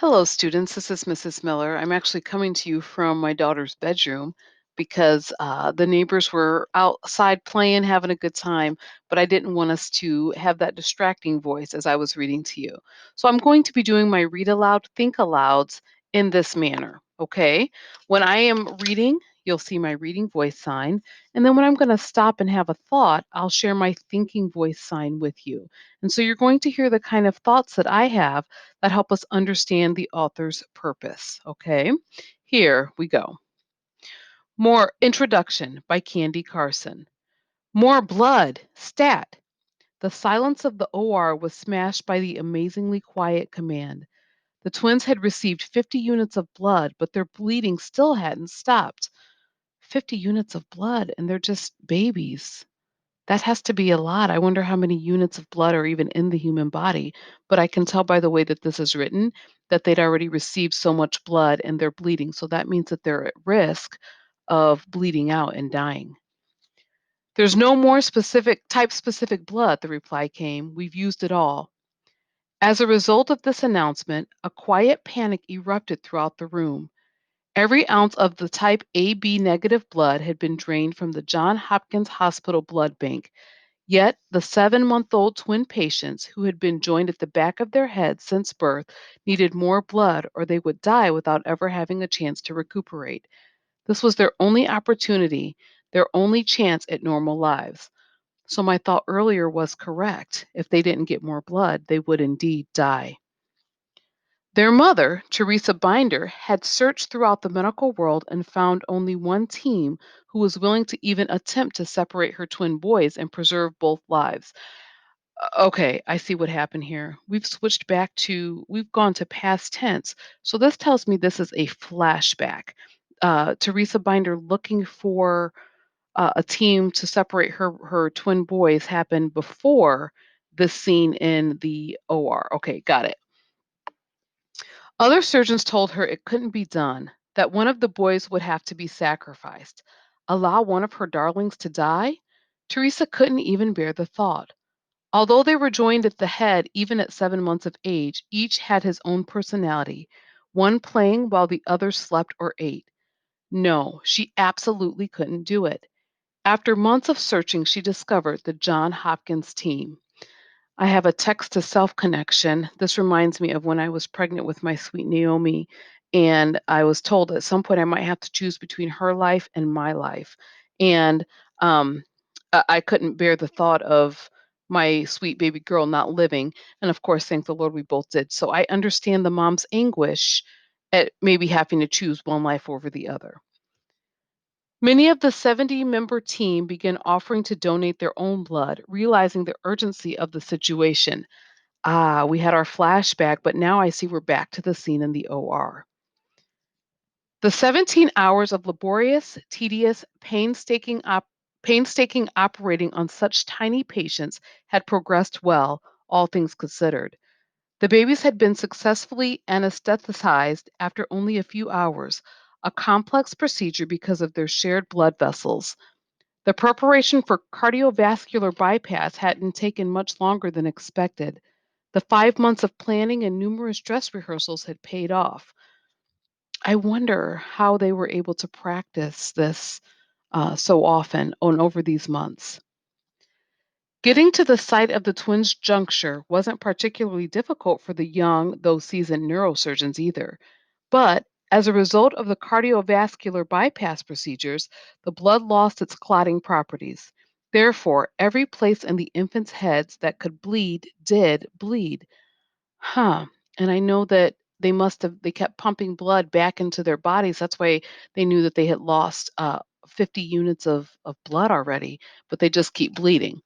Hello, students. This is Mrs. Miller. I'm actually coming to you from my daughter's bedroom because the neighbors were outside playing, having a good time, but I didn't want us to have that distracting voice as I was reading to you. So I'm going to be doing my read aloud, think alouds in this manner. Okay. When I am reading, you'll see my reading voice sign. And then when I'm going to stop and have a thought, I'll share my thinking voice sign with you. And so you're going to hear the kind of thoughts that I have that help us understand the author's purpose. Okay, here we go. More Introduction by Candy Carson. More blood, stat. The silence of the OR was smashed by the amazingly quiet command. The twins had received 50 units of blood, but their bleeding still hadn't stopped. 50 units of blood, and they're just babies. That has to be a lot. I wonder how many units of blood are even in the human body. But I can tell by the way that this is written that they'd already received so much blood and they're bleeding. So that means that they're at risk of bleeding out and dying. There's no more type specific blood, the reply came. We've used it all. As a result of this announcement, a quiet panic erupted throughout the room. Every ounce of the type AB negative blood had been drained from the Johns Hopkins Hospital blood bank. Yet the 7-month-old twin patients who had been joined at the back of their heads since birth needed more blood or they would die without ever having a chance to recuperate. This was their only opportunity, their only chance at normal lives. So my thought earlier was correct. If they didn't get more blood, they would indeed die. Their mother, Teresa Binder, had searched throughout the medical world and found only one team who was willing to even attempt to separate her twin boys and preserve both lives. Okay, I see what happened here. We've gone to past tense. So this tells me this is a flashback. Teresa Binder looking for a team to separate her twin boys happened before the scene in the OR. Okay, got it. Other surgeons told her it couldn't be done, that one of the boys would have to be sacrificed. Allow one of her darlings to die? Teresa couldn't even bear the thought. Although they were joined at the head even at 7 months of age, each had his own personality, one playing while the other slept or ate. No, she absolutely couldn't do it. After months of searching, she discovered the John Hopkins team. I have a text to self connection. This reminds me of when I was pregnant with my sweet Naomi, and I was told at some point I might have to choose between her life and my life. And I couldn't bear the thought of my sweet baby girl not living. And of course, thank the Lord we both did. So I understand the mom's anguish at maybe having to choose one life over the other. Many of the 70-member team began offering to donate their own blood, realizing the urgency of the situation. Ah, we had our flashback, but now I see we're back to the scene in the OR. The 17 hours of laborious, tedious, painstaking operating on such tiny patients had progressed well, all things considered. The babies had been successfully anesthetized after only a few hours, a complex procedure because of their shared blood vessels. The preparation for cardiovascular bypass hadn't taken much longer than expected. The 5 months of planning and numerous dress rehearsals had paid off. I wonder how they were able to practice this so often on over these months. Getting to the site of the twins' juncture wasn't particularly difficult for the young, though seasoned neurosurgeons either. But as a result of the cardiovascular bypass procedures, the blood lost its clotting properties. Therefore, every place in the infants' heads that could bleed did bleed. Huh. And I know that they kept pumping blood back into their bodies. That's why they knew that they had lost 50 units of blood already, but they just keep bleeding.